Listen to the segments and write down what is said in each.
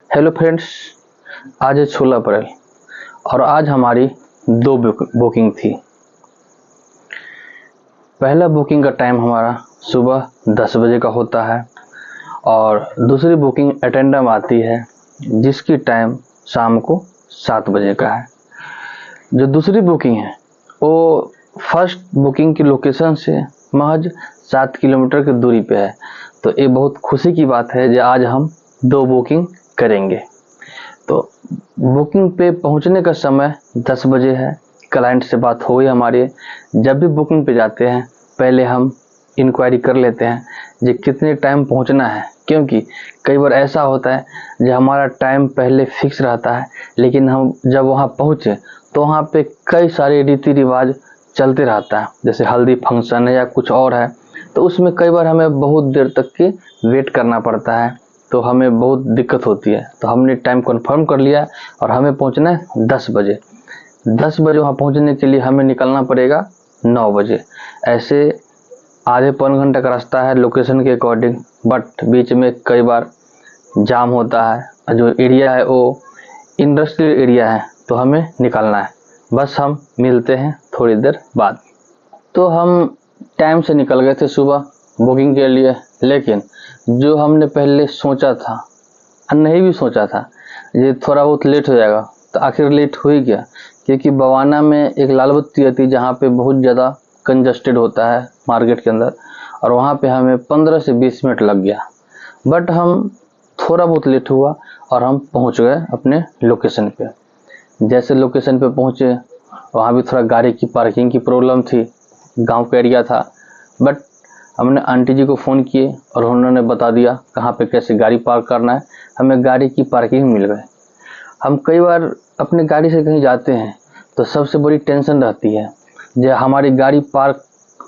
Hello friends, आज है 16 अप्रैल और आज हमारी दो बुकिंग थी। पहला बुकिंग का टाइम हमारा सुबह 10 बजे का होता है और दूसरी बुकिंग एटेंडम आती है जिसकी टाइम शाम को 7 बजे का है। जो दूसरी बुकिंग है वो फर्स्ट बुकिंग की लोकेशन से महज 7 किलोमीटर की दूरी पे है। तो ये बहुत खुशी की बात है जो आज हम दो बुकिंग करेंगे। तो बुकिंग पे पहुंचने का समय 10 बजे है। क्लाइंट से बात हो गई हमारी। जब भी बुकिंग पे जाते हैं पहले हम इंक्वायरी कर लेते हैं जो कितने टाइम पहुंचना है, क्योंकि कई बार ऐसा होता है जो हमारा टाइम पहले फिक्स रहता है लेकिन हम जब वहां पहुंचे तो वहां पे कई सारे रीति रिवाज चलते रहता है, जैसे हल्दी फंक्शन है या कुछ और है, तो उसमें कई बार हमें बहुत देर तक के वेट करना पड़ता है, तो हमें बहुत दिक्कत होती है। तो हमने टाइम कंफर्म कर लिया और हमें पहुंचना है 10 बजे। 10 बजे वहाँ पहुंचने के लिए हमें निकलना पड़ेगा 9 बजे। ऐसे आधे पौन घंटे का रास्ता है लोकेशन के अकॉर्डिंग, बट बीच में कई बार जाम होता है। जो एरिया है वो इंडस्ट्रियल एरिया है तो हमें निकलना है। बस हम मिलते हैं थोड़ी देर बाद। तो हम टाइम से निकल गए थे सुबह बुकिंग के लिए, लेकिन जो हमने पहले सोचा था और नहीं भी सोचा था ये थोड़ा बहुत लेट हो जाएगा, तो आखिर लेट हो ही गया। क्योंकि बवाना में एक लाल बत्ती आती है जहाँ पे बहुत ज़्यादा कंजस्टेड होता है मार्केट के अंदर, और वहाँ पे हमें 15 से 20 मिनट लग गया। बट हम थोड़ा बहुत लेट हुआ और हम पहुँच गए अपने लोकेशन पे। जैसे लोकेशन पे पहुँचे वहाँ भी थोड़ा गाड़ी की पार्किंग की प्रॉब्लम थी, गांव का एरिया था। बट हमने आंटी जी को फ़ोन किए और उन्होंने बता दिया कहाँ पे कैसे गाड़ी पार्क करना है। हमें गाड़ी की पार्किंग मिल गई। हम कई बार अपने गाड़ी से कहीं जाते हैं तो सबसे बड़ी टेंशन रहती है जो हमारी गाड़ी पार्क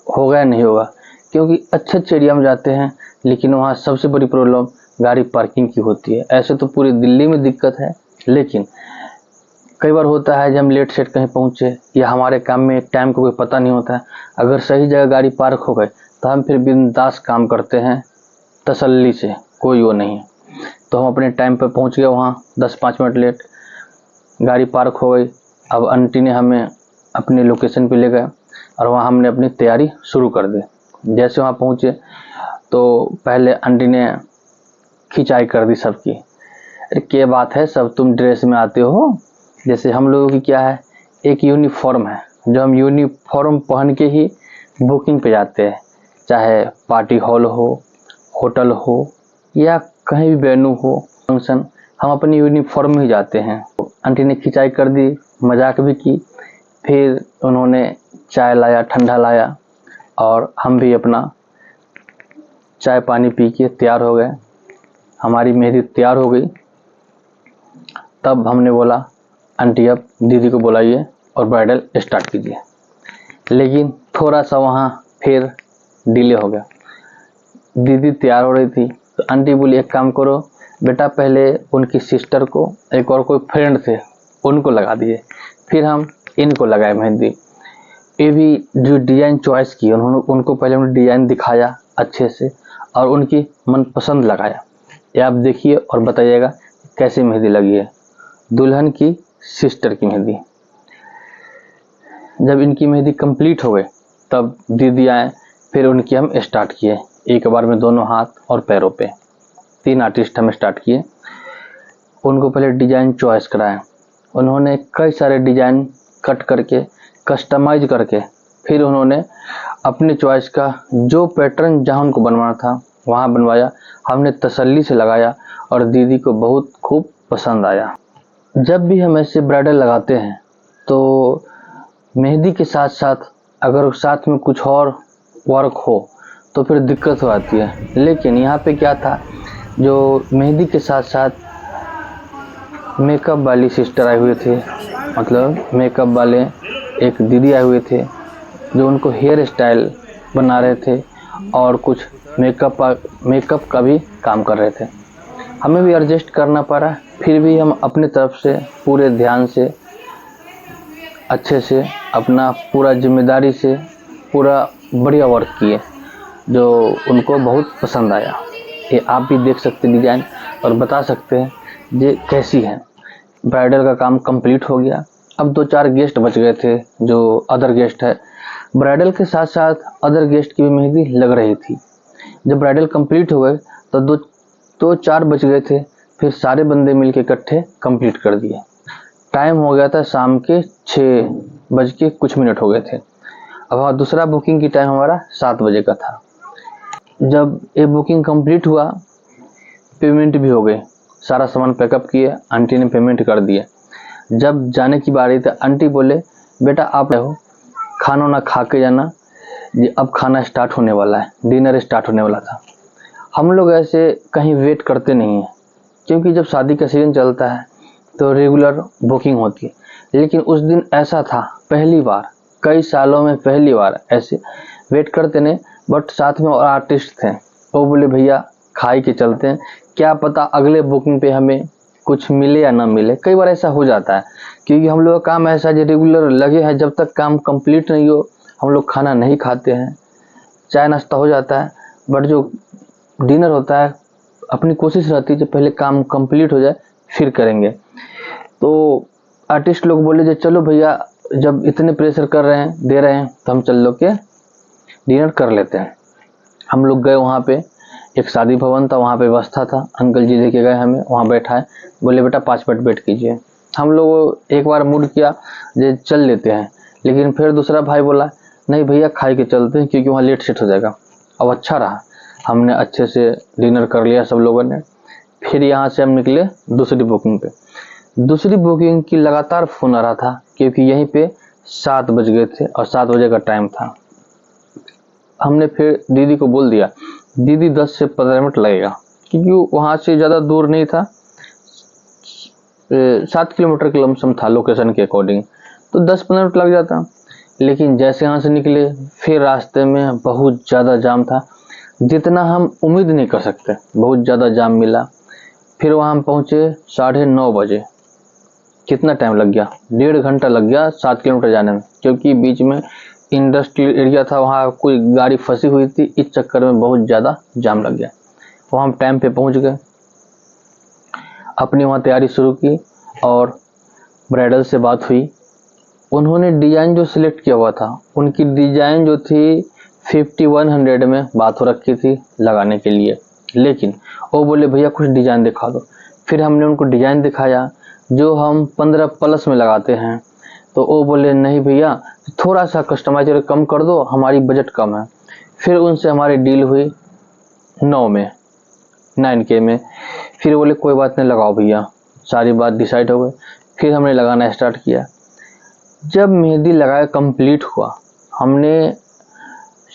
होगा या नहीं होगा, क्योंकि अच्छे एरिया में जाते हैं लेकिन वहाँ सबसे बड़ी प्रॉब्लम गाड़ी पार्किंग की होती है। ऐसे तो पूरी दिल्ली में दिक्कत है, लेकिन कई बार होता है जब हम लेट सेट कहीं पहुँचे या हमारे काम में टाइम का कोई पता नहीं होता है, अगर सही जगह गाड़ी पार्क हो गई तो हम फिर बिंदास काम करते हैं तसल्ली से, कोई वो नहीं। तो हम अपने टाइम पर पहुंच गए वहाँ 10-5 मिनट लेट, गाड़ी पार्क हो गई। अब आंटी ने हमें अपने लोकेशन पे ले गए और वहाँ हमने अपनी तैयारी शुरू कर दी। जैसे वहाँ पहुँचे तो पहले आंटी ने खिंचाई कर दी सबकी। अरे क्या बात है, सब तुम ड्रेस में आते हो। जैसे हम लोगों की क्या है, एक यूनिफॉर्म है जो हम यूनिफॉर्म पहन के ही बुकिंग पे जाते हैं, चाहे पार्टी हॉल हो, होटल हो या कहीं भी वेन्यू हो फंक्शन, हम अपनी यूनिफॉर्म में ही जाते हैं। आंटी ने खिंचाई कर दी, मजाक भी की। फिर उन्होंने चाय लाया, ठंडा लाया और हम भी अपना चाय पानी पी के तैयार हो गए। हमारी मेहंदी तैयार हो गई। तब हमने बोला आंटी अब दीदी को बुलाइए और ब्राइडल स्टार्ट कीजिए। लेकिन थोड़ा सा वहाँ फिर डिले हो गया। दीदी तैयार हो रही थी तो आंटी बोली एक काम करो बेटा, पहले उनकी सिस्टर को, एक और कोई फ्रेंड थे उनको लगा दिए, फिर हम इनको लगाए मेहंदी। ये भी जो डिज़ाइन चॉइस की उन्होंने, उनको पहले उन्होंने डिज़ाइन दिखाया अच्छे से और उनकी मनपसंद लगाया। ये आप देखिए और बताइएगा कैसी मेहंदी लगी है। दुल्हन की सिस्टर की मेहंदी। जब इनकी मेहंदी कंप्लीट हो गई तब दीदी आए, फिर उनकी हम स्टार्ट किए एक बार में दोनों हाथ और पैरों पे। 3 आर्टिस्ट हम स्टार्ट किए। उनको पहले डिज़ाइन चॉइस कराए। उन्होंने कई सारे डिज़ाइन कट करके कस्टमाइज करके फिर उन्होंने अपने चॉइस का जो पैटर्न जहाँ उनको बनवाना था वहाँ बनवाया। हमने तसल्ली से लगाया और दीदी को बहुत खूब पसंद आया। जब भी हम ऐसे ब्राइडल लगाते हैं तो मेहंदी के साथ साथ अगर साथ में कुछ और वर्क हो तो फिर दिक्कत हो आती है। लेकिन यहाँ पे क्या था, जो मेहंदी के साथ साथ मेकअप वाली सिस्टर आए हुए थे, मतलब मेकअप वाले एक दीदी आए हुए थे जो उनको हेयर स्टाइल बना रहे थे और कुछ मेकअप का भी काम कर रहे थे। हमें भी एडजस्ट करना पड़ा, फिर भी हम अपने तरफ से पूरे ध्यान से अच्छे से अपना पूरा जिम्मेदारी से पूरा बढ़िया वर्क किए जो उनको बहुत पसंद आया। ये आप भी देख सकते हैं डिज़ाइन और बता सकते हैं ये कैसी है। ब्राइडल का काम कंप्लीट हो गया। अब 2-4 गेस्ट बच गए थे जो अदर गेस्ट है। ब्राइडल के साथ साथ अदर गेस्ट की भी मेहंदी लग रही थी। जब ब्राइडल कंप्लीट हो गए तो 2-4 बच गए थे। फिर सारे बंदे मिलके इकट्ठे कंप्लीट कर दिए। टाइम हो गया था शाम के 6 बज के कुछ मिनट हो गए थे। अब हाँ, दूसरा बुकिंग की टाइम हमारा 7 बजे का था। जब ये बुकिंग कंप्लीट हुआ, पेमेंट भी हो गई, सारा सामान पैकअप किए, आंटी ने पेमेंट कर दिया। जब जाने की बारी थी, आंटी बोले बेटा आप हो, खाना ना खा के जाना, ये अब खाना स्टार्ट होने वाला है, डिनर स्टार्ट होने वाला था। हम लोग ऐसे कहीं वेट करते नहीं हैं, क्योंकि जब शादी का सीजन चलता है तो रेगुलर बुकिंग होती है। लेकिन उस दिन ऐसा था, पहली बार, कई सालों में पहली बार ऐसे वेट करते नहीं। बट साथ में और आर्टिस्ट थे, वो बोले भैया खाई के चलते हैं, क्या पता अगले बुकिंग पे हमें कुछ मिले या ना मिले। कई बार ऐसा हो जाता है, क्योंकि हम लोग का काम ऐसा है, रेगुलर लगे हैं, जब तक काम कंप्लीट नहीं हो हम लोग खाना नहीं खाते हैं। चाय नाश्ता हो जाता है, बट जो डिनर होता है अपनी कोशिश रहती है कि पहले काम कंप्लीट हो जाए फिर करेंगे। तो आर्टिस्ट लोग बोले जो चलो भैया, जब इतने प्रेशर कर रहे हैं, दे रहे हैं, तो हम चल लो के डिनर कर लेते हैं। हम लोग गए वहाँ पे, एक शादी भवन था, वहाँ पे व्यवस्था था, अंकल जी लेके गए हमें, वहाँ बैठाए, बोले बेटा 5 मिनट वेट कीजिए। हम लोग एक बार मूड किया जे चल लेते हैं, लेकिन फिर दूसरा भाई बोला नहीं भैया खाई के चलते हैं, क्योंकि वहाँ लेट सेट हो जाएगा। अब अच्छा रहा, हमने अच्छे से डिनर कर लिया सब लोगों ने। फिर यहाँ से हम निकले दूसरी बुकिंग पे। दूसरी बुकिंग की लगातार फ़ोन आ रहा था, क्योंकि यहीं पे 7 बज गए थे और 7 बजे का टाइम था। हमने फिर दीदी को बोल दिया, दीदी 10 से 15 मिनट लगेगा, क्योंकि वहाँ से ज़्यादा दूर नहीं था, 7 किलोमीटर के लमसम था लोकेशन के अकॉर्डिंग, तो 10-15 मिनट लग जाता। लेकिन जैसे यहाँ से निकले, फिर रास्ते में बहुत ज़्यादा जाम था, जितना हम उम्मीद नहीं कर सकते, बहुत ज़्यादा जाम मिला। फिर वहाँ हम पहुँचे 9:30 बजे। कितना टाइम लग गया, 1.5 घंटा लग गया 7 किलोमीटर जाने में, क्योंकि बीच में इंडस्ट्रियल एरिया था, वहाँ कोई गाड़ी फंसी हुई थी, इस चक्कर में बहुत ज़्यादा जाम लग गया। वहाँ हम टाइम पे पहुँच गए, अपनी वहाँ तैयारी शुरू की और ब्राइडल से बात हुई। उन्होंने डिज़ाइन जो सिलेक्ट किया हुआ था, उनकी डिज़ाइन जो थी 5100 में बात हो रखी थी लगाने के लिए, लेकिन वो बोले भैया कुछ डिज़ाइन दिखा दो। फिर हमने उनको डिज़ाइन दिखाया जो हम 15+ में लगाते हैं, तो वो बोले नहीं भैया थोड़ा सा कस्टमाइजर कम कर दो, हमारी बजट कम है। फिर उनसे हमारी डील हुई 9K में। फिर बोले कोई बात नहीं लगाओ भैया, सारी बात डिसाइड हो गई। फिर हमने लगाना स्टार्ट किया। जब मेहंदी लगाया कंप्लीट हुआ, हमने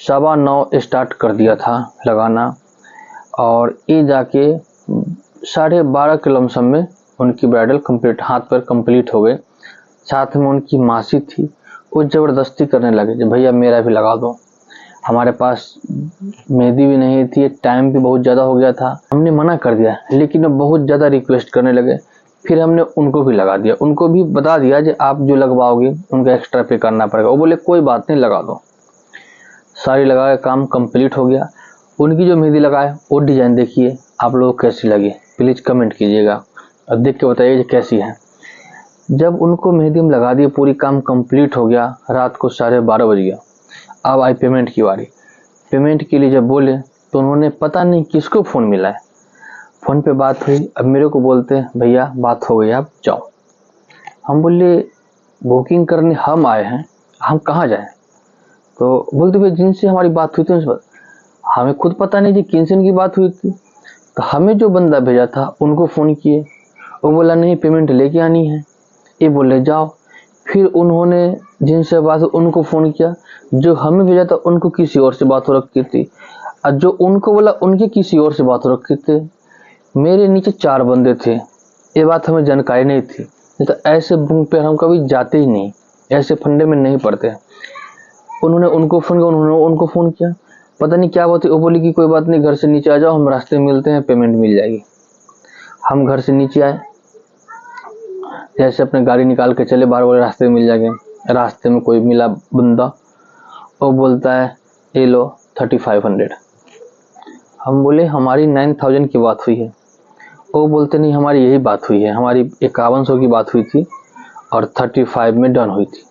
9:15 स्टार्ट कर दिया था लगाना, और ये जाके 12:30 के लमसम में उनकी ब्राइडल कंप्लीट, हाथ पर कंप्लीट हो गए। साथ में उनकी मासी थी, वो ज़बरदस्ती करने लगे कि भैया मेरा भी लगा दो। हमारे पास मेहंदी भी नहीं थी, टाइम भी बहुत ज़्यादा हो गया था। हमने मना कर दिया, लेकिन वो बहुत ज़्यादा रिक्वेस्ट करने लगे। फिर हमने उनको भी लगा दिया, उनको भी बता दिया कि आप जो लगवाओगे उनका एक्स्ट्रा पे करना पड़ेगा। वो बोले कोई बात नहीं लगा दो। सारी लगा के काम कंप्लीट हो गया। उनकी जो मेहंदी लगाए वो डिज़ाइन देखिए, आप लोगों को कैसी लगी प्लीज़ कमेंट कीजिएगा और देख के बताइए कैसी है। जब उनको मेहंदी में लगा दिए, पूरी काम कंप्लीट हो गया, रात को 12:30 बज गया। अब आई पेमेंट की बारी। पेमेंट के लिए जब बोले तो उन्होंने पता नहीं किसको फ़ोन मिला है, फ़ोन पे बात हुई। अब मेरे को बोलते भैया बात हो गई आप जाओ। हम बोले बुकिंग करने हम आए हैं, हम कहाँ जाएं? तो बोलते भैया जिनसे हमारी बात हुई थी उनसे हमें खुद पता नहीं कि किनसे उनकी बात हुई थी। तो हमें जो बंदा भेजा था उनको फ़ोन किए, वो बोला नहीं पेमेंट लेके आनी है, ये बोले जाओ। फिर उन्होंने जिनसे बात उनको फ़ोन किया, जो हमें भेजा था उनको किसी और से बात हो रखी थी, और जो उनको बोला उनके किसी और से बात हो रखी थी। मेरे नीचे 4 बंदे थे, ये बात हमें जानकारी नहीं थी। नहीं तो ऐसे बुक पे हम कभी जाते ही नहीं, ऐसे फंडे में नहीं पड़ते। उन्होंने उनको फ़ोन किया, उन्होंने उनको फ़ोन किया, पता नहीं क्या बात है। वो बोली कि कोई बात नहीं, घर से नीचे आ जाओ, हम रास्ते में मिलते हैं, पेमेंट मिल जाएगी। हम घर से नीचे आए, जैसे अपने गाड़ी निकाल के चले बाहर, बोले रास्ते में मिल जाएंगे। रास्ते में कोई मिला बंदा, वो बोलता है ये लो 3500। हम बोले हमारी 9000 की बात हुई है। वो बोलते नहीं, हमारी यही बात हुई है, हमारी 5100 की बात हुई थी और 35 में डन हुई थी।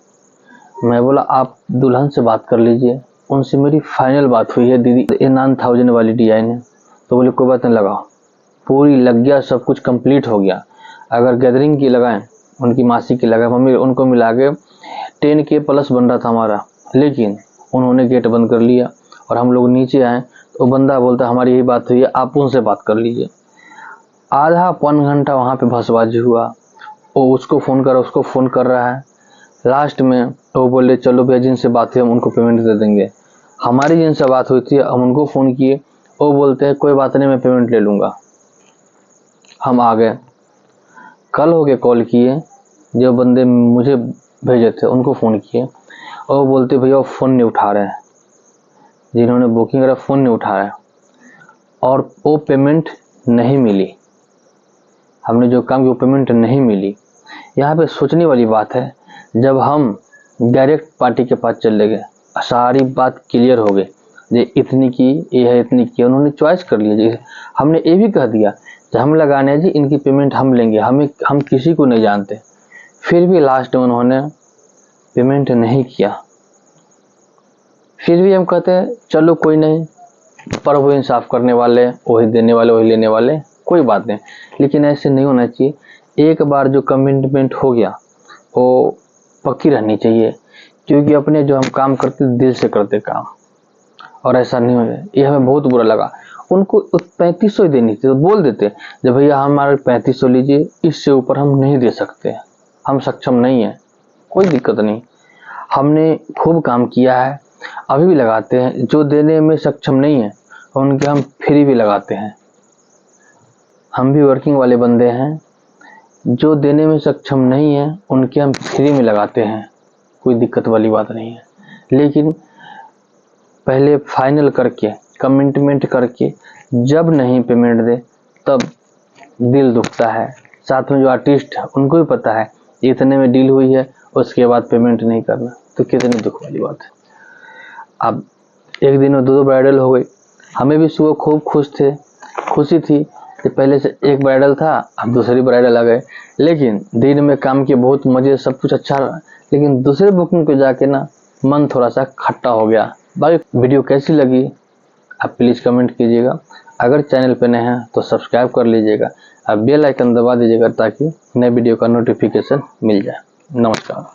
मैं बोला आप दुल्हन से बात कर लीजिए, उनसे मेरी फाइनल बात हुई है दीदी, ये 9000 वाली डिजाइन है। तो बोले कोई बात नहीं, लगाओ। पूरी लग गया, सब कुछ कंप्लीट हो गया। अगर गैदरिंग की लगाएं, उनकी मासी की लगाएं, मम्मी, उनको मिला के 10K प्लस बन रहा था हमारा, लेकिन उन्होंने गेट बंद कर लिया और हम लोग नीचे आए तो बंदा बोलता हमारी यही बात हुई है, आप उनसे बात कर लीजिए। आधा पौन घंटा वहाँ पे भसबाजी हुआ, वो उसको फ़ोन कर, उसको फ़ोन कर रहा है। लास्ट में वो बोले चलो भैया जिनसे बात हुई हम उनको पेमेंट दे देंगे। हमारी जिनसे बात हुई थी हम उनको फ़ोन किए, वो बोलते हैं कोई बात नहीं, मैं पेमेंट ले लूँगा। हम आ गए, कल हो के कॉल किए, जो बंदे मुझे भेजे थे उनको फ़ोन किए, और वो बोलते भैया वो फ़ोन नहीं उठा रहे हैं, जिन्होंने बुकिंग करा फ़ोन नहीं उठा रहे हैं, और वो पेमेंट नहीं मिली। हमने जो काम किया वो पेमेंट नहीं मिली। यहाँ पे सोचने वाली बात है, जब हम डायरेक्ट पार्टी के पास चले गए, सारी बात क्लियर हो गई, ये इतनी की, ये है इतनी की, उन्होंने चॉइस कर लिया जी। हमने ये भी कह दिया कि हम लगाने हैं जी, इनकी पेमेंट हम लेंगे, हम किसी को नहीं जानते। फिर भी लास्ट में उन्होंने पेमेंट नहीं किया। फिर भी हम कहते हैं चलो कोई नहीं, प्रभु इंसाफ करने वाले, वही देने वाले वही लेने वाले, कोई बात नहीं। लेकिन ऐसे नहीं होना चाहिए। एक बार जो कमिटमेंट हो गया वो पक्की रहनी चाहिए, क्योंकि अपने जो हम काम करते दिल से करते काम, और ऐसा नहीं हो जाए। ये हमें बहुत बुरा लगा। उनको 3500 देनी थी तो बोल देते जब भैया हमारे 3500 लीजिए, इससे ऊपर हम नहीं दे सकते, हम सक्षम नहीं है, कोई दिक्कत नहीं। हमने खूब काम किया है, अभी भी लगाते हैं। जो देने में सक्षम नहीं है उनके हम फ्री भी लगाते हैं। हम भी वर्किंग वाले बंदे हैं, जो देने में सक्षम नहीं है उनके हम फ्री में लगाते हैं, कोई दिक्कत वाली बात नहीं है। लेकिन पहले फाइनल करके, कमिटमेंट करके, जब नहीं पेमेंट दे तब दिल दुखता है। साथ में जो आर्टिस्ट है उनको भी पता है इतने में डील हुई है, उसके बाद पेमेंट नहीं करना, तो कितनी दुख वाली बात है। अब एक दिन में 2 ब्राइडल हो गई। हमें भी सुबह खूब खुशी थी कि पहले से एक ब्राइडल था, अब दूसरी ब्राइडल आ गए। लेकिन दिन में काम किए, बहुत मजे, सब कुछ अच्छा रहा, लेकिन दूसरे बुकिंग पे जाके ना मन थोड़ा सा खट्टा हो गया। बाकी वीडियो कैसी लगी आप प्लीज़ कमेंट कीजिएगा। अगर चैनल पे नए हैं तो सब्सक्राइब कर लीजिएगा, अब बेल आइकन दबा दीजिएगा ताकि नए वीडियो का नोटिफिकेशन मिल जाए। नमस्कार।